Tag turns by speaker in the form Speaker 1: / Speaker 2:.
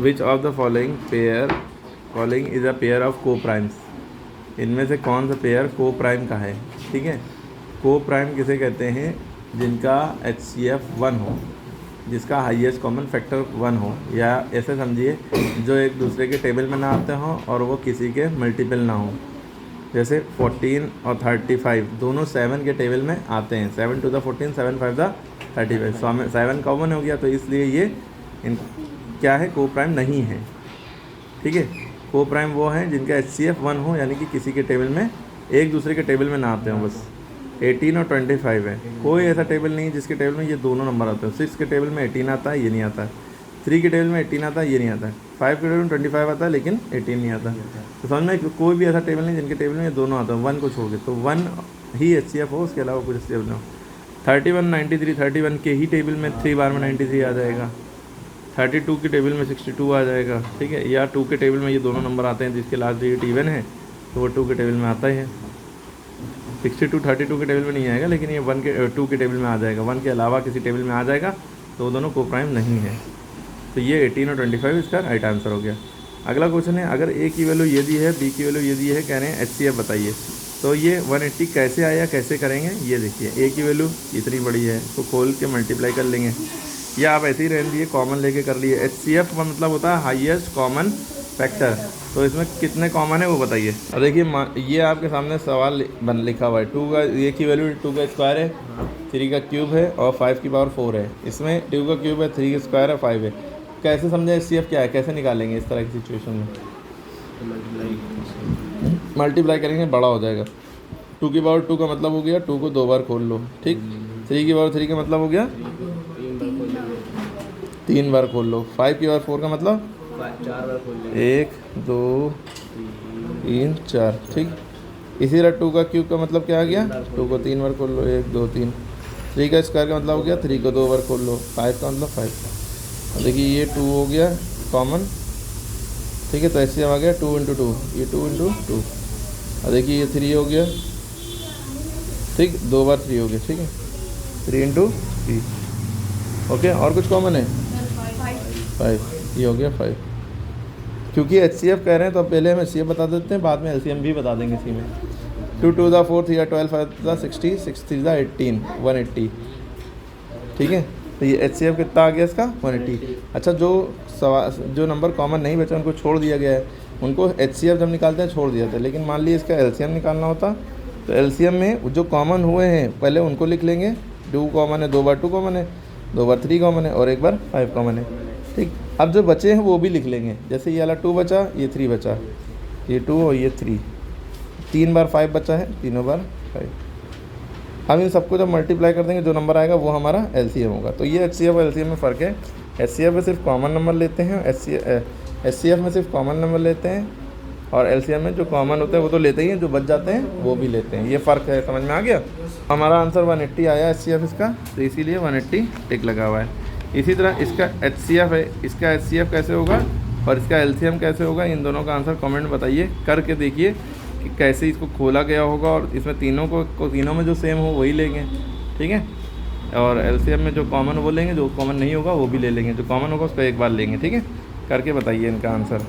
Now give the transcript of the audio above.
Speaker 1: Which of the following is a pair of को primes. इनमें से कौन सा पेयर को प्राइम का है। ठीक है, को प्राइम किसे कहते हैं, जिनका HCF 1 हो, जिसका हाईएस्ट कॉमन फैक्टर 1 हो, या ऐसे समझिए जो एक दूसरे के टेबल में ना आते हों और वो किसी के मल्टीपल ना हो। जैसे 14 और 35 दोनों 7 के टेबल में आते हैं, 7 टू द 14, 7 5 द 35, 7 कॉमन हो गया, तो इसलिए ये इन क्या है, को प्राइम नहीं है। ठीक है, को प्राइम वो हैं जिनका HCF 1 हो, यानी कि किसी के टेबल में, एक दूसरे के टेबल में ना आते हों। बस 18 और 25 है, कोई ऐसा टेबल नहीं है जिसके टेबल में ये दोनों नंबर आते हैं। 6 के टेबल में 18 आता है, ये नहीं आता है। 3 के टेबल में 18 आता है, ये नहीं आता है। 5 के टेबल में 25 आता है, लेकिन 18 नहीं आता। तो समझ में, कोई भी ऐसा टेबल नहीं जिनके टेबल में ये दोनों आता है, 1 को छोड़ के। तो 1 ही HCF हो, उसके अलावा कुछ HCF ना हो। 31 93, 31 के ही टेबल में 3 बार में 93 आ जाएगा। 32 के टेबल में 62 आ जाएगा। ठीक है, या 2 के टेबल में ये दोनों नंबर आते हैं जिसके लास्ट डिजिट इवन है, तो वो 2 के टेबल में आता ही है। 62 32 के टेबल में नहीं आएगा, लेकिन ये 2 के टेबल में आ जाएगा। 1 के अलावा किसी टेबल में आ जाएगा, तो वो दोनों को प्राइम नहीं है। तो ये 18 और 25 इसका राइट आंसर हो गया। अगला क्वेश्चन है, अगर A की वैल्यू ये दी है, B की वैल्यू ये दी है, कह रहे हैं HCF बताइए। तो ये 180 कैसे आया, कैसे करेंगे, ये देखिए। A की वैल्यू इतनी बड़ी है, इसको खोल के मल्टीप्लाई कर लेंगे, या आप ऐसे ही रहने दिए, कॉमन लेके कर लिए। HCF का मतलब होता है हाईएस्ट कॉमन फैक्टर। तो इसमें कितने कॉमन है वो बताइए। और देखिए ये आपके सामने सवाल लिखा हुआ है, 2 का, A की वैल्यू 2 का स्क्वायर है, 3 का क्यूब है और 5 की पावर 4 है। इसमें 2 का क्यूब है, 3 का स्क्वायर है, 5 है। कैसे समझे HCF क्या है, कैसे निकालेंगे इस तरह की सिचुएशन में। मल्टीप्लाई करेंगे, बड़ा हो जाएगा। 2 की पावर 2 का मतलब हो गया 2 को 2 बार खोल लो। ठीक, 3 की पावर 3 का मतलब हो गया 3 बार खोल लो। 5 की पावर 4 का मतलब
Speaker 2: 4 बार खोल लो।
Speaker 1: 1 2 3 4। ठीक, इसी तरह 2 का क्यूब का मतलब क्या आ गया, 2 को 3 बार खोल लो, 1 2 3। 3 का स्क्वायर का मतलब हो गया 3 को 2 बार खोल लो। 5 का मतलब 5। देखिए ये 2 हो गया कॉमन। ठीक है, तो ऐसे आ गया 2 × 2, ये 2 × 2। और देखिए ये 3 हो गया। ठीक, 2 बार 3 हो गया। ठीक है, 3 × 3। ओके, और कुछ कॉमन है 5, ये हो गया 5। क्योंकि HCF कह रहे हैं तो अब पहले हम HCF बता देते हैं, बाद में LCM भी बता देंगे इसी में। 2 2 द 4 3 12 5 द 60 6 3 द 18 180। ठीक है, तो ये HCF कितना आ गया इसका 180। अच्छा, जो नंबर कॉमन नहीं बचा उनको छोड़ दिया गया है, उनको HCF जब निकालते हैं छोड़ दिया था। लेकिन मान लीजिए इसका LCM निकालना होता, तो LCM में जो कॉमन हुए हैं पहले उनको लिख लेंगे। 2 कॉमन है, 2 बार 2 कॉमन है, 2 बार 3 कॉमन है और 1 बार 5 कॉमन है। ठीक, अब जो बचे हैं वो भी लिख लेंगे। जैसे ये वाला 2 बचा, ये 3 बचा, ये 2 और ये 3, 3 बार 5 बचा है, तीनों बार 5। हम इन सबको जब मल्टीप्लाई कर देंगे, जो नंबर आएगा वो हमारा LCM होगा। तो ये HCF और LCM में फ़र्क है। HCF में सिर्फ कॉमन नंबर लेते हैं, HCF में सिर्फ कॉमन नंबर लेते हैं, और LCM में जो कॉमन होते हैं वो तो लेते ही हैं, जो बच जाते हैं वो भी लेते हैं। ये फ़र्क है, समझ में आ गया। हमारा आंसर 180 आया HCF इसका, तो इसीलिए 180 टिक लगा हुआ है। इसी तरह इसका HCF है, इसका HCF कैसे होगा और इसका LCM कैसे होगा, इन दोनों का आंसर कमेंट बताइए। करके देखिए कि कैसे इसको खोला गया होगा, और इसमें तीनों में जो सेम हो वही लेंगे। ठीक है, और LCM में जो कॉमन वो लेंगे, जो कॉमन नहीं होगा वो भी ले लेंगे, जो कॉमन होगा उसको एक बार लेंगे। ठीक है, करके बताइए इनका आंसर।